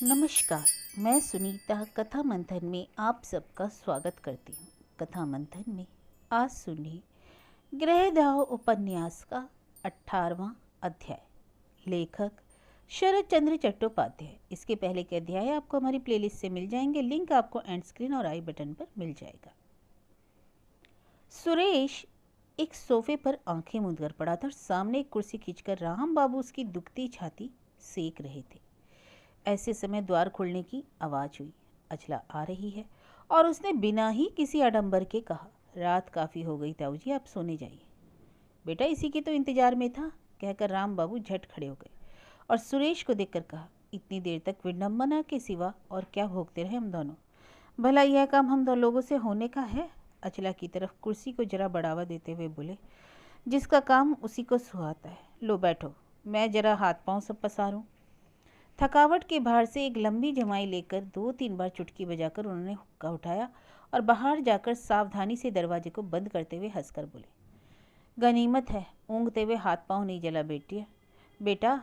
नमस्कार। मैं सुनीता कथा मंथन में आप सबका स्वागत करती हूँ। कथा मंथन में आज सुनिए गृहदाह उपन्यास का 18वां अध्याय। लेखक शरद चंद्र चट्टोपाध्याय। इसके पहले के अध्याय आपको हमारी प्लेलिस्ट से मिल जाएंगे। लिंक आपको एंड स्क्रीन और आई बटन पर मिल जाएगा। सुरेश एक सोफे पर आंखें मूंद कर पड़ा था और सामने एक कुर्सी खींचकर राम बाबू उसकी दुखती छाती सेक रहे थे। ऐसे समय द्वार खुलने की आवाज़ हुई। अचला आ रही है और उसने बिना ही किसी आडंबर के कहा, रात काफ़ी हो गई ताऊ जी, आप सोने जाइए। बेटा इसी के तो इंतजार में था, कहकर राम बाबू झट खड़े हो गए और सुरेश को देखकर कहा, इतनी देर तक विडम्बना के सिवा और क्या भोगते रहे हम दोनों। भला यह काम हम दो लोगों से होने का है। अचला की तरफ कुर्सी को जरा बढ़ावा देते हुए बोले, जिसका काम उसी को सुहाता है। लो बैठो, मैं जरा हाथ पांव सब पसारूं। थकावट के भार से एक लंबी जमाई लेकर 2-3 बार चुटकी बजाकर उन्होंने हुक्का उठाया और बाहर जाकर सावधानी से दरवाजे को बंद करते हुए हंसकर बोले, गनीमत है ऊँघते हुए हाथ पांव नहीं जला बेटा।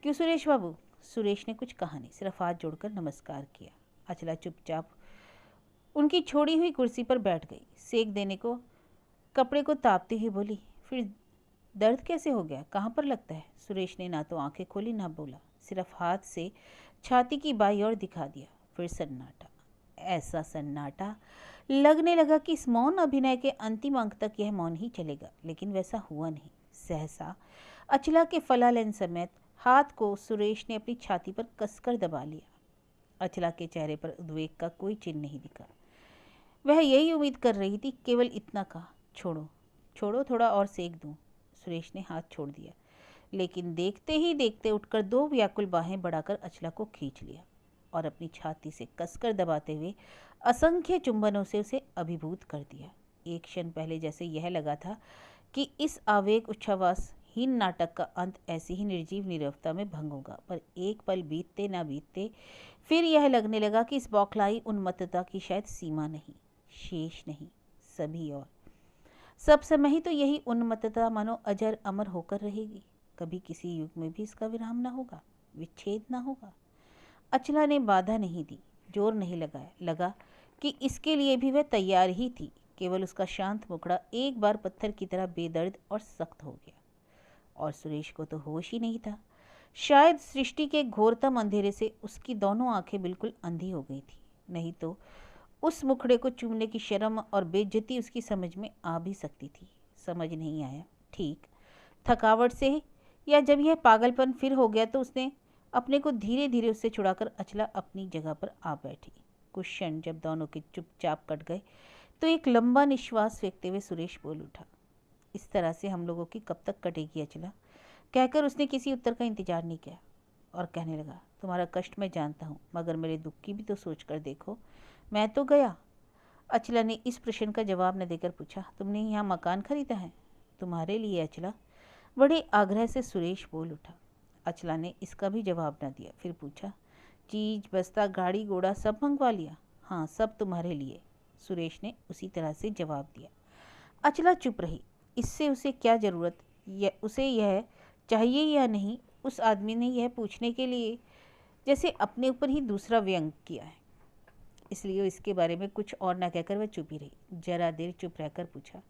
क्यों सुरेश बाबू? सुरेश ने कुछ कहा नहीं, सिर्फ हाथ जोड़कर नमस्कार किया। अचला चुपचाप उनकी छोड़ी हुई कुर्सी पर बैठ गई। सेक देने को कपड़े को तापती हुई बोली, फिर दर्द कैसे हो गया, कहाँ पर लगता है? सुरेश ने ना तो आंखें खोली ना बोला, सिर्फ हाथ से छाती की बाई ओर दिखा दिया। फिर सन्नाटा, ऐसा सन्नाटा लगने लगा कि इस मौन अभिनय के अंतिम अंक तक यह मौन ही चलेगा, लेकिन वैसा हुआ नहीं। सहसा अचला के फलालेन समेत हाथ को सुरेश ने अपनी छाती पर कसकर दबा लिया। अचला के चेहरे पर उद्वेग का कोई चिन्ह नहीं दिखा। वह यही उम्मीद कर रही थी, केवल इतना कहा, छोड़ो छोड़ो, थोड़ा और सेक दूं। सुरेश ने हाथ छोड़ दिया, लेकिन देखते ही देखते उठकर 2 व्याकुल बाहें बढ़ाकर अचला को खींच लिया और अपनी छाती से कसकर दबाते हुए असंख्य चुंबनों से उसे अभिभूत कर दिया। एक क्षण पहले जैसे यह लगा था कि इस आवेग उच्छ्वासहीन नाटक का अंत ऐसी ही निर्जीव नीरवता में भंग होगा, पर एक पल बीतते ना बीतते फिर यह लगने लगा कि इस बौखलाई उन्मत्तता की शायद सीमा नहीं, शेष नहीं, सभी और सब समय ही तो यही उन्मत्तता मानो अजर अमर होकर रहेगी। कभी किसी युग में भी इसका विराम ना होगा, विच्छेद ना होगा। अचला ने बाधा नहीं दी, जोर नहीं लगाया। लगा कि इसके लिए भी वह तैयार ही थी, केवल उसका शांत मुखड़ा एक बार पत्थर की तरह बेदर्द और सख्त हो गया। और सुरेश को तो होश ही नहीं था। शायद सृष्टि के घोरतम अंधेरे से उसकी दोनों आंखें बिल्कुल अंधी हो गई थी, नहीं तो उस मुखड़े को चूमने की शर्म और बेइज्जती उसकी समझ में आ भी सकती थी। समझ नहीं आया, ठीक थकावट से या जब यह पागलपन फिर हो गया, तो उसने अपने को धीरे धीरे उससे छुड़ाकर अचला अपनी जगह पर आ बैठी। कुछ क्षण जब दोनों के चुपचाप कट गए तो एक लंबा निश्वास फेंकते हुए सुरेश बोल उठा, इस तरह से हम लोगों की कब तक कटेगी अचला? कहकर उसने किसी उत्तर का इंतजार नहीं किया और कहने लगा, तुम्हारा कष्ट मैं जानता हूँ, मगर मेरे दुख की भी तो सोच कर देखो, मैं तो गया। अचला ने इस प्रश्न का जवाब न देकर पूछा, तुमने यहाँ मकान खरीदा है? तुम्हारे लिए अचला? बड़े आग्रह से सुरेश बोल उठा। अचला ने इसका भी जवाब न दिया, फिर पूछा, चीज बस्ता गाड़ी घोड़ा सब मंगवा लिया? हाँ, सब तुम्हारे लिए। सुरेश ने उसी तरह से जवाब दिया। अचला चुप रही। इससे उसे क्या जरूरत, उसे यह चाहिए या नहीं, उस आदमी ने यह पूछने के लिए जैसे अपने ऊपर ही दूसरा व्यंग किया है। इसलिए इसके बारे में कुछ और न कहकर वह चुप ही रही। जरा देर चुप रहकर पूछा,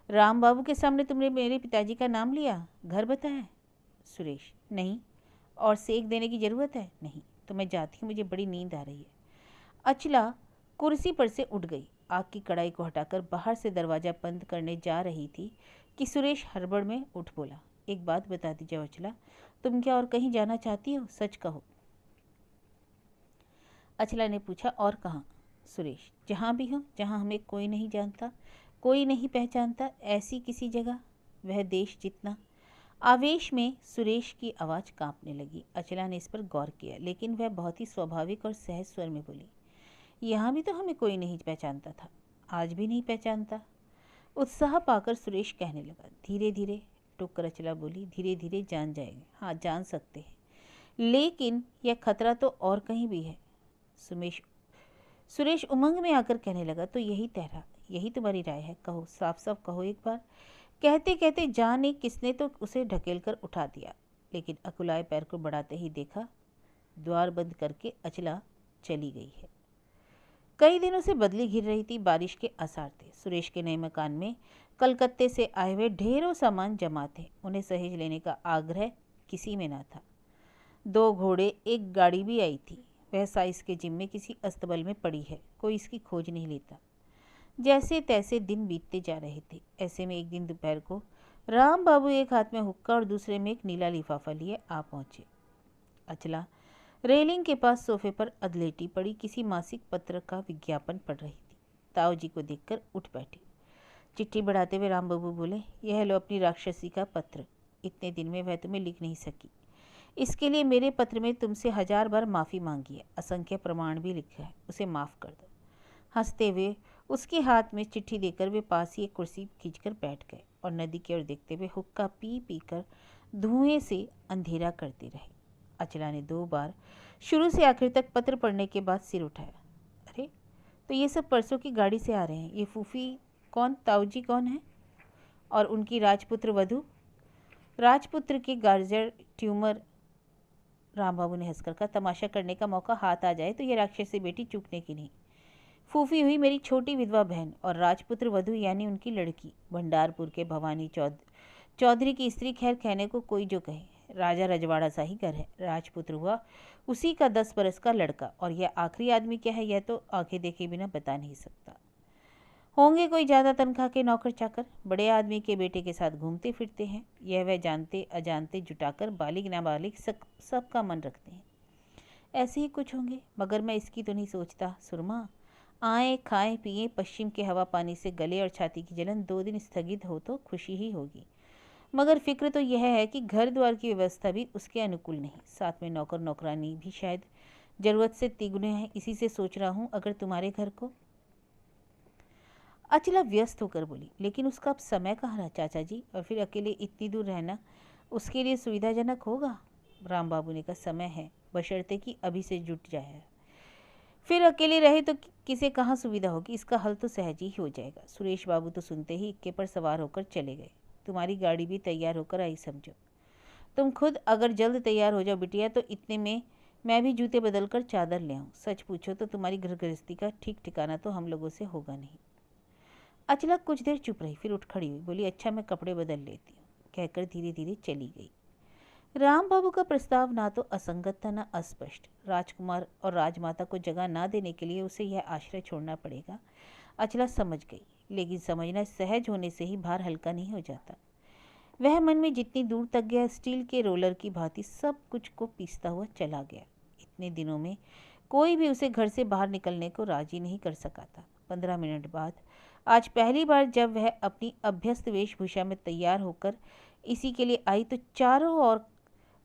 राम बाबू के सामने तुमने मेरे पिताजी का नाम लिया, घर बताया? सुरेश, नहीं। और सेक देने की ज़रूरत है? नहीं। तो मैं जाती हूँ, मुझे बड़ी नींद आ रही है। अचला कुर्सी पर से उठ गई। आग की कड़ाई को हटाकर बाहर से दरवाज़ा बंद करने जा रही थी कि सुरेश हड़बड़ में उठ बोला, एक बात बता दीजिए अचला, तुम क्या और कहीं जाना चाहती हो? सच कहो। अचला ने पूछा, और कहाँ? सुरेश, जहाँ भी हो, जहाँ हमें कोई नहीं जानता, कोई नहीं पहचानता, ऐसी किसी जगह, वह देश जितना। आवेश में सुरेश की आवाज़ कांपने लगी। अचला ने इस पर गौर किया, लेकिन वह बहुत ही स्वाभाविक और सहज स्वर में बोली, यहाँ भी तो हमें कोई नहीं पहचानता था, आज भी नहीं पहचानता। उत्साह पाकर सुरेश कहने लगा, धीरे धीरे। टुक अचला बोली, धीरे धीरे जान जाएंगे। हाँ, जान सकते हैं, लेकिन यह खतरा तो और कहीं भी है। सुरेश उमंग में आकर कहने लगा, तो यही तहरा, यही तुम्हारी राय है? कहो, साफ साफ कहो एक बार। कहते कहते जाने किसने तो उसे ढकेल कर उठा दिया, लेकिन अकुलाए पैर को बढ़ाते ही देखा, द्वार बंद करके अचला चली गई है। कई दिनों से बदली घिर रही थी, बारिश के आसार थे। सुरेश के नए मकान में कलकत्ते से आए हुए ढेरों सामान जमा थे। उन्हें सहेज लेने का आग्रह किसी में ना था। 2 घोड़े, एक गाड़ी भी आई थी। वह साइस के जिम्मे किसी अस्तबल में पड़ी है, कोई इसकी खोज नहीं लेता। जैसे तैसे दिन बीतते जा रहे थे। ऐसे में एक दिन दोपहर को राम बाबू एक हाथ में हुक्का और दूसरे में एक नीला लिफाफा लिए आ पहुंचे। अचला रेलिंग के पास सोफे पर अधलेटी पड़ी किसी मासिक पत्र का विज्ञापन पढ़ रही थी। ताऊ जी को देखकर उठ बैठी। चिट्ठी बढ़ाते हुए राम बाबू बोले, यह लो अपनी राक्षसी का पत्र। इतने दिन में वह तुम्हें लिख नहीं सकी, इसके लिए मेरे पत्र में तुमसे 1000 बार माफ़ी मांगी है। असंख्य प्रमाण भी लिखा है, उसे माफ़ कर दो। हंसते हुए उसके हाथ में चिट्ठी देकर वे पास ही एक कुर्सी खींचकर बैठ गए और नदी की ओर देखते हुए हुक्का पी पी कर धुएं से अंधेरा करते रहे। अचला ने 2 बार शुरू से आखिर तक पत्र पढ़ने के बाद सिर उठाया। अरे, तो ये सब परसों की गाड़ी से आ रहे हैं। ये फूफी कौन, ताऊजी कौन है? और उनकी राजपुत्र वधू? राजपुत्र के गार्जर ट्यूमर। राम बाबू ने हंसकर कहा, तमाशा करने का मौका हाथ आ जाए तो ये राक्षसी बेटी चूकने की नहीं। फूफी हुई मेरी छोटी विधवा बहन और राजपुत्र वधू यानी उनकी लड़की। भंडारपुर के भवानी चौधरी की स्त्री। खैर, कहने को कोई जो कहे, राजा रजवाड़ा सा ही घर है। राजपुत्र हुआ उसी का 10 बरस का लड़का। और यह आखिरी आदमी क्या है, यह तो आंखें देखे बिना बता नहीं सकता। होंगे कोई ज़्यादा तनख्वाह के नौकर चाकर। बड़े आदमी के बेटे के साथ घूमते फिरते हैं। यह वह जानते अजानते जुटाकर बालिग नाबालिग सबका मन रखते हैं। ऐसे ही कुछ होंगे, मगर मैं इसकी तो नहीं सोचता। सुरमा, आए खाएं पिए, पश्चिम के हवा पानी से गले और छाती की जलन 2 दिन स्थगित हो तो खुशी ही होगी। मगर फिक्र तो यह है कि घर द्वार की व्यवस्था भी उसके अनुकूल नहीं। साथ में नौकर नौकरानी भी शायद जरूरत से तिगुने हैं। इसी से सोच रहा हूँ अगर तुम्हारे घर को। अचला व्यस्त होकर बोली, लेकिन उसका अब समय कहाँ रहा चाचा जी, और फिर अकेले इतनी दूर रहना उसके लिए सुविधाजनक होगा? राम बाबू ने कहा, समय है, बशर्ते कि अभी से जुट जाए। फिर अकेले रहे तो किसे कहाँ सुविधा होगी, इसका हल तो सहज ही हो जाएगा। सुरेश बाबू तो सुनते ही इक्के पर सवार होकर चले गए। तुम्हारी गाड़ी भी तैयार होकर आई समझो। तुम खुद अगर जल्द तैयार हो जाओ बिटिया तो इतने में मैं भी जूते बदल कर चादर ले आऊँ। सच पूछो तो तुम्हारी घर गृहस्थी का ठीक ठिकाना तो हम लोगों से होगा नहीं। अचला कुछ देर चुप रही, फिर उठ खड़ी हुई, बोली, अच्छा मैं कपड़े बदल लेती हूँ, कहकर धीरे धीरे चली गई। राम बाबू का प्रस्ताव ना तो असंगत था, ना अस्पष्ट। राजकुमार और राजमाता को जगह ना देने के लिए उसे यह आश्रय छोड़ना पड़ेगा। अचला समझ गई, लेकिन समझना सहज होने से ही भार हल्का नहीं हो जाता। वह मन में जितनी दूर तक गया, स्टील के रोलर की भांति सब कुछ को पीसता हुआ चला गया। इतने दिनों में कोई भी उसे घर से बाहर निकलने को राजी नहीं कर सका था। 15 मिनट बाद आज पहली बार जब वह अपनी अभ्यस्त वेशभूषा में तैयार होकर इसी के लिए आई तो चारों ओर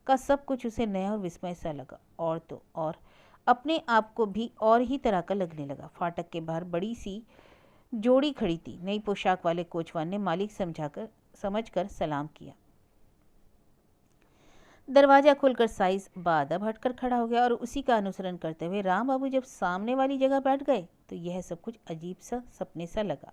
का सब कुछ उसे नया और विस्मय सा लगा। और तो और अपने आप को भी और ही तरह का लगने लगा। फाटक के बाहर बड़ी सी जोड़ी खड़ी थी। नई पोशाक वाले कोचवान ने मालिक समझकर सलाम किया। दरवाजा खोलकर साइज बादब हटकर खड़ा हो गया और उसी का अनुसरण करते हुए राम बाबू जब सामने वाली जगह बैठ गए तो यह सब कुछ अजीब सा सपने सा लगा।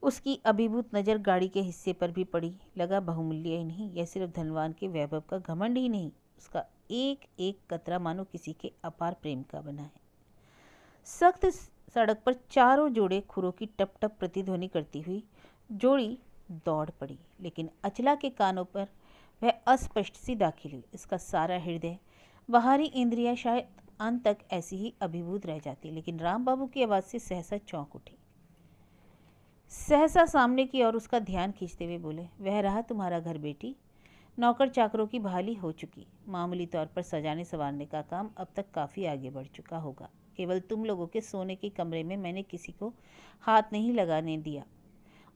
उसकी अभिभूत नज़र गाड़ी के हिस्से पर भी पड़ी। लगा बहुमूल्य ही नहीं, यह सिर्फ धनवान के वैभव का घमंड ही नहीं, उसका एक एक कतरा मानो किसी के अपार प्रेम का बना है। सख्त सड़क पर चारों जोड़े खुरों की टप टप प्रतिध्वनि करती हुई जोड़ी दौड़ पड़ी, लेकिन अचला के कानों पर वह अस्पष्ट सी दाखिल हुई। इसका सारा हृदय, बाहरी इंद्रियां शायद अंत तक ऐसी ही अभिभूत रह जाती, लेकिन राम बाबू की आवाज़ से सहसा चौंक उठी। सहसा सामने की ओर उसका ध्यान खींचते हुए बोले, वह रहा तुम्हारा घर बेटी। नौकर चाकरों की बहाली हो चुकी। मामूली तौर पर सजाने संवारने का काम अब तक काफ़ी आगे बढ़ चुका होगा। केवल तुम लोगों के सोने के कमरे में मैंने किसी को हाथ नहीं लगाने दिया।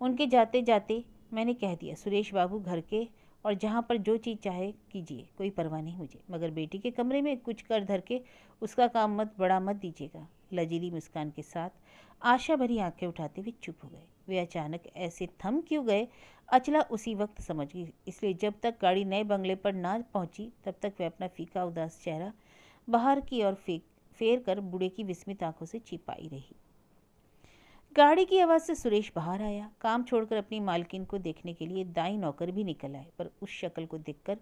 उनके जाते जाते मैंने कह दिया, सुरेश बाबू घर के और जहाँ पर जो चीज़ चाहे कीजिए, कोई परवाह नहीं मुझे, मगर बेटी के कमरे में कुछ कर धर के उसका काम मत बड़ा मत दीजिएगा। लजीली मुस्कान के साथ आशा भरी आंखें उठाते हुए चुप हो गए। वे अचानक ऐसे थम क्यों गए, अचला उसी वक्त समझ गई। इसलिए जब तक गाड़ी नए बंगले पर ना पहुंची तब तक वह अपना फीका उदास चेहरा बाहर की ओर फेर कर बूढ़े की विस्मित आंखों से छिपाई रही। गाड़ी की आवाज़ से सुरेश बाहर आया। काम छोड़कर अपनी मालकिन को देखने के लिए दाई नौकर भी निकल आए, पर उस शक्ल को देखकर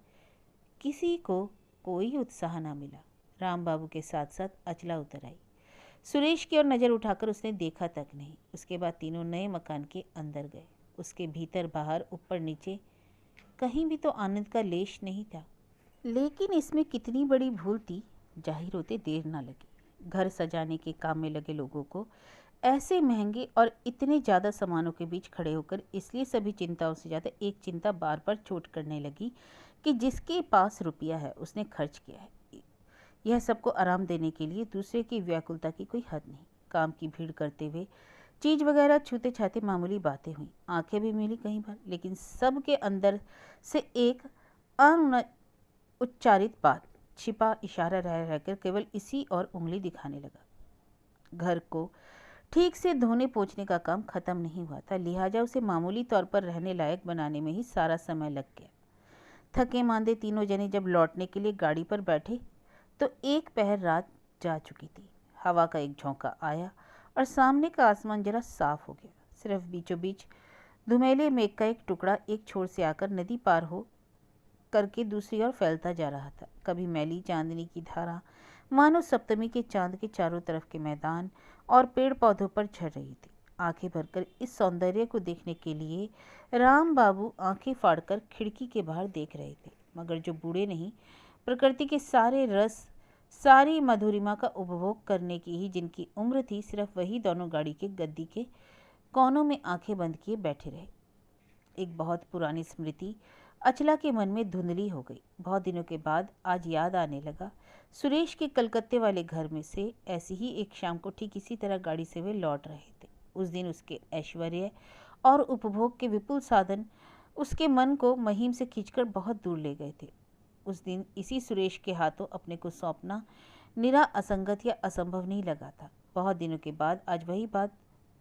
किसी को कोई उत्साह ना मिला। राम बाबू के साथ साथ अचला उतर आई। सुरेश की ओर नज़र उठाकर उसने देखा तक नहीं। उसके बाद तीनों नए मकान के अंदर गए। उसके भीतर बाहर ऊपर नीचे कहीं भी तो आनंद का लेश नहीं था। लेकिन इसमें कितनी बड़ी भूल थी, जाहिर होते देर ना लगी। घर सजाने के काम में लगे लोगों को ऐसे महंगे और इतने ज़्यादा सामानों के बीच खड़े होकर इसलिए सभी चिंताओं से ज़्यादा एक चिंता बार बार चोट करने लगी कि जिसके पास रुपया है उसने खर्च किया है। यह सबको आराम देने के लिए दूसरे की व्याकुलता की कोई हद नहीं। काम की भीड़ करते हुए चीज वगैरह छूते छाते मामूली बातें हुई, आंखें भी मिली कई बार, लेकिन सब के अंदर से एक उच्चारित बात, छिपा इशारा रह रहकर केवल इसी और उंगली दिखाने लगा। घर को ठीक से धोने पोंछने का काम खत्म नहीं हुआ था, लिहाजा उसे मामूली तौर पर रहने लायक बनाने में ही सारा समय लग गया। थके मांदे तीनों जने जब लौटने के लिए गाड़ी पर बैठे तो एक पहर रात जा चुकी थी। हवा का एक झोंका आया और सामने का आसमान जरा साफ हो गया। सिर्फ बीचों बीच धुमेले मेघ का एक टुकड़ा एक छोर से आकर नदी पार हो करके दूसरी ओर फैलता जा रहा था। कभी मैली चांदनी की धारा मानो सप्तमी के चांद के चारों तरफ के मैदान और पेड़ पौधों पर झड़ रही थी। आंखें भरकर इस सौंदर्य को देखने के लिए राम बाबू आंखें फाड़कर खिड़की के बाहर देख रहे थे, मगर जो बूढ़े नहीं, प्रकृति के सारे रस, सारी मधुरिमा का उपभोग करने की ही जिनकी उम्र थी, सिर्फ वही दोनों गाड़ी के गद्दी के कोनों में आंखें बंद किए बैठे रहे। एक बहुत पुरानी स्मृति अचला के मन में धुंधली हो गई। बहुत दिनों के बाद आज याद आने लगा, सुरेश के कलकत्ते वाले घर में से ऐसी ही एक शाम को ठीक इसी तरह गाड़ी से वे लौट रहे थे। उस दिन उसके ऐश्वर्य और उपभोग के विपुल साधन उसके मन को महिम से खींचकर बहुत दूर ले गए थे। उस दिन इसी सुरेश के हाथों अपने को सौंपना निरा असंगत या असंभव नहीं लगा था। बहुत दिनों के बाद आज वही बात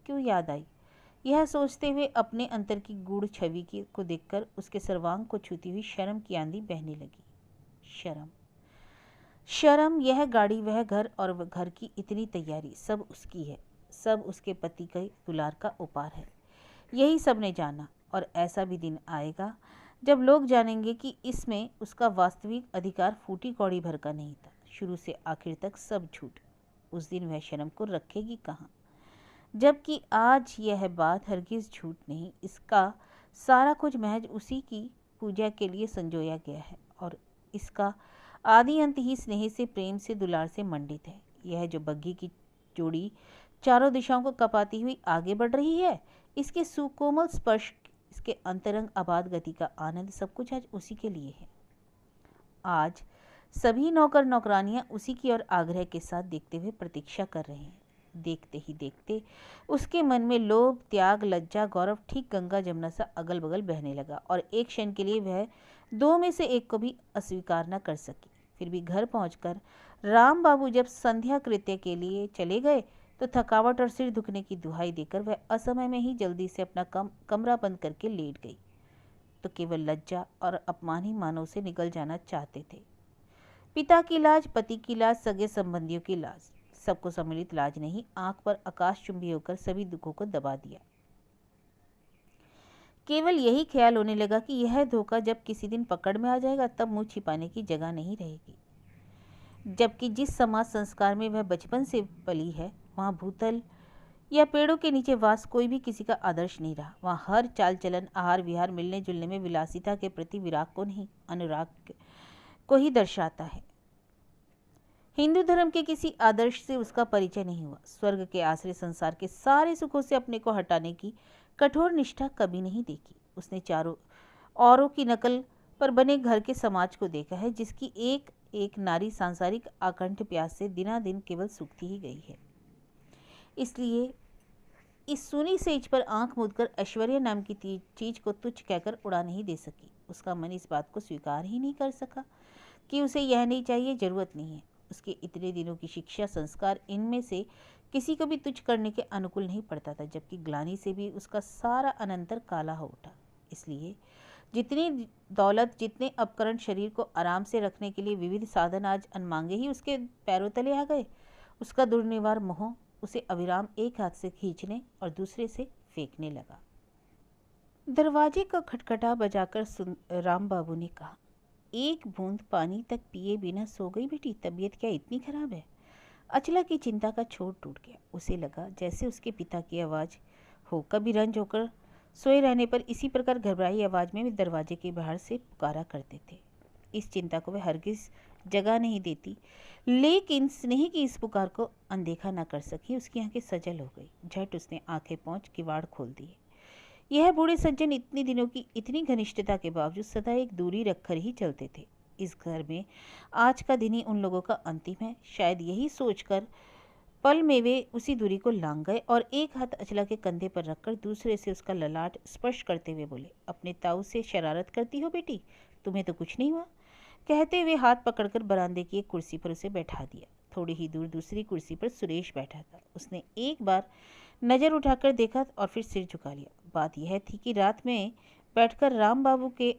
क्यों याद आई, यह सोचते हुए अपने अंतर की गूढ़ छवि को देखकर उसके सर्वांग को छूती हुई शर्म की आंधी बहने लगी। शर्म, शर्म, यह गाड़ी, वह घर और वह घर की इतनी तैयारी, सब उसकी है, सब उसके पति के दुलार का उपहार है। यही सब ने जाना, और ऐसा भी दिन आएगा जब लोग जानेंगे कि इसमें उसका वास्तविक अधिकार फूटी कौड़ी भर का नहीं था। शुरू से आखिर तक सब झूठ। उस दिन वह शर्म को रखेगी कहाँ, जबकि आज यह बात हरगिज झूठ नहीं, इसका सारा कुछ महज उसी की पूजा के लिए संजोया गया है, और इसका आदि अंत ही स्नेह से, प्रेम से, दुलार से मंडित है। यह जो बग्घी की जोड़ी चारों दिशाओं को कपाती हुई आगे बढ़ रही है, इसके सुकोमल स्पर्श, इसके अंतरंग आबाद गति का आनंद, सब कुछ आज उसी के लिए है। आज सभी नौकर नौकरानियां उसी की ओर आग्रह के साथ देखते हुए प्रतीक्षा कर रहे हैं। देखते ही देखते उसके मन में लोभ, त्याग, लज्जा, गौरव ठीक गंगा जमुना सा अगल बगल बहने लगा, और एक क्षण के लिए वह दो में से एक को भी अस्वीकार न कर सकी। फिर भी घर पहुंचकर राम बाबू जब संध्या कृत्य के लिए चले गए तो थकावट और सिर दुखने की दुहाई देकर वह असमय में ही जल्दी से अपना कमरा बंद करके लेट गई। तो केवल लज्जा और अपमान ही मानो से निकल जाना चाहते थे। पिता की लाज, पति की लाज, सगे संबंधियों की लाज, सबको सम्मिलित लाज नहीं, आंख पर आकाशचुंबी होकर सभी दुखों को दबा दिया। केवल यही ख्याल होने लगा कि यह धोखा जब किसी दिन पकड़ में आ जाएगा तब मुंह छिपाने की जगह नहीं रहेगी। जबकि जिस समाज संस्कार में वह बचपन से पली है, वहाँ भूतल या पेड़ों के नीचे वास कोई भी किसी का आदर्श नहीं रहा। वहाँ हर चाल चलन, आहार विहार, मिलने जुलने में विलासिता के प्रति विराग को नहीं, अनुराग को ही दर्शाता है। हिंदू धर्म के किसी आदर्श से उसका परिचय नहीं हुआ। स्वर्ग के आश्रय संसार के सारे सुखों से अपने को हटाने की कठोर निष्ठा कभी नहीं देखी। उसने चारों औरों की नकल पर बने घर के समाज को देखा है, जिसकी एक एक नारी सांसारिक आकंठ प्यास से दिनादिन केवल सूखती ही गई है। इसलिए इस सुनी सेज पर आंख मूंदकर ऐश्वर्य नाम की चीज को तुच्छ कहकर उड़ा नहीं दे सकी। उसका मन इस बात को स्वीकार ही नहीं कर सका कि उसे यह नहीं चाहिए, जरूरत नहीं है। उसके इतने दिनों की शिक्षा, संस्कार, इनमें से किसी को भी तुच्छ करने के अनुकूल नहीं पड़ता था, जबकि ग्लानि से भी उसका सारा अनंतर काला हो उठा। इसलिए जितनी दौलत, जितने उपकरण, शरीर को आराम से रखने के लिए विविध साधन आज अनमांगे ही उसके पैरों तले आ गए, उसका दुर्निवार मोह उसे अविराम एक हाथ से खींचने और दूसरे से फेंकने लगा। दरवाजे का खटखटा बजाकर राम बाबू ने कहा, एक बूंद पानी तक पिए बिना सो गई बेटी? तबीयत क्या इतनी खराब है? अचला की चिंता का छोर टूट गया। उसे लगा जैसे उसके पिता की आवाज़ हो। कभी रंज होकर सोए रहने पर इसी प्रकार घबराई आवाज़ में वे दरवाजे के बाहर से पुकारा करते थे। इस चिंता को वह हरगिज जगह नहीं देती, लेकिन स्नेह की इस पुकार को अनदेखा न कर सकी। उसकी आंखें सजल हो गई। झट उसने आंखें पहुँच किवाड़ खोल दिए। यह बूढ़े सज्जन इतनी दिनों की इतनी घनिष्ठता के बावजूद सदा एक दूरी रखकर ही चलते थे। इस घर में आज का दिन ही उन लोगों का अंतिम है। शायद यही सोचकर पल में वे उसी दूरी को लांघ गए और एक हाथ अचला के कंधे पर रखकर दूसरे से उसका ललाट स्पर्श करते हुए बोले, अपने ताऊ से शरारत करती हो बेटी? तुम्हें तो कुछ नहीं हुआ। कहते हुए हाथ पकड़कर बरामदे की एक कुर्सी पर उसे बैठा दिया। थोड़ी ही दूर दूसरी कुर्सी पर सुरेश बैठा था। उसने एक बार नज़र उठाकर देखा और फिर सिर झुका लिया। बात यह थी कि रात में बैठकर राम बाबू के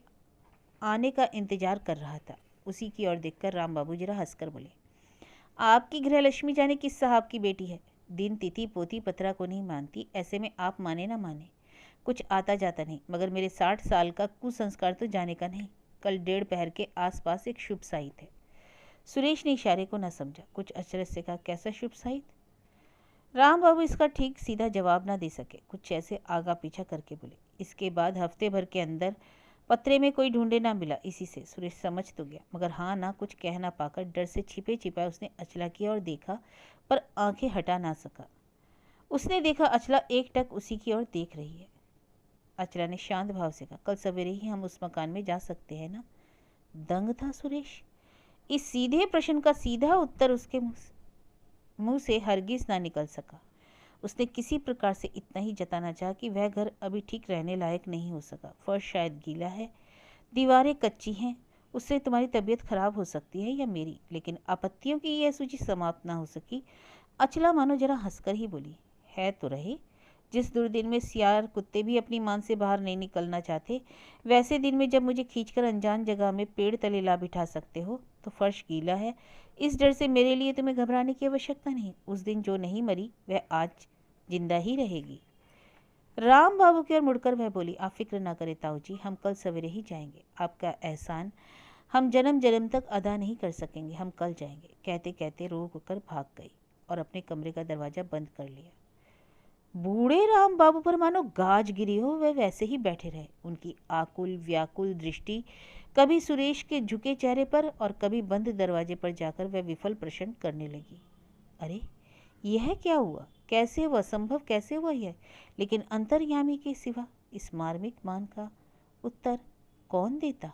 आने का इंतजार कर रहा था। उसी की ओर देखकर राम बाबू जरा हंसकर बोले, आपकी गृहलक्ष्मी जाने किस साहब की बेटी है? दिन तिथि पोती पतरा को नहीं मानती। ऐसे में आप माने ना माने, कुछ आता जाता नहीं, मगर मेरे 60 साल का कुसंस्कार तो जाने का नहीं। कल 1:30 पहर के आसपास एक शुभ साहित है। सुरेश ने इशारे को न समझा। कुछ अचरज से कहा, कैसा शुभ साहित? राम बाबू इसका ठीक सीधा जवाब न दे सके। कुछ ऐसे आगा पीछा करके बोले, इसके बाद हफ्ते भर के अंदर पत्रे में कोई ढूंढे ना मिला। इसी से सुरेश समझ तो गया, मगर हाँ ना कुछ कह ना पाकर डर से छिपे छिपाए उसने अचला की ओर देखा, पर आंखें हटा ना सका। उसने देखा अचला एकटक उसी की ओर देख रही है। अचला ने शांत भाव से कहा, कल सवेरे ही हम उस मकान में जा सकते हैं ना? दंग था सुरेश। इस सीधे प्रश्न का सीधा उत्तर उसके मुंह से हरगिज ना निकल सका। उसने किसी प्रकार से इतना ही जताना चाहा कि वह घर अभी ठीक रहने लायक नहीं हो सका। फर्श शायद गीला है, दीवारें कच्ची हैं। उससे तुम्हारी तबीयत खराब हो सकती है या मेरी, लेकिन आपत्तियों की यह सूची समाप्त ना हो सकी। अचला मानो जरा हंसकर ही बोली, है तो रहे। जिस दुर्दिन में सियार कुत्ते भी अपनी मान से बाहर नहीं निकलना चाहते, वैसे दिन में जब मुझे खींचकर अनजान जगह में पेड़ तले ला बिठा सकते हो, तो फर्श गीला है इस डर से मेरे लिए तुम्हें घबराने की आवश्यकता नहीं। उस दिन जो नहीं मरी वह आज जिंदा ही रहेगी। राम बाबू की ओर मुड़कर वह बोली, आप फिक्र ना करें ताऊ जी, हम कल सवेरे ही जाएंगे। आपका एहसान हम जन्म जन्म तक अदा नहीं कर सकेंगे, हम कल जाएंगे। कहते कहते रोक होकर भाग गई और अपने कमरे का दरवाजा बंद कर लिया। बूढ़े राम बाबू पर मानो गाज गिरी हो, वह वैसे ही बैठे रहे। उनकी आकुल व्याकुल दृष्टि कभी सुरेश के झुके चेहरे पर और कभी बंद दरवाजे पर जाकर वह विफल प्रश्न करने लगी, अरे यह क्या हुआ? कैसे हुआ? संभव कैसे हुआ यह? लेकिन अंतर्यामी के सिवा इस मार्मिक मान का उत्तर कौन देता?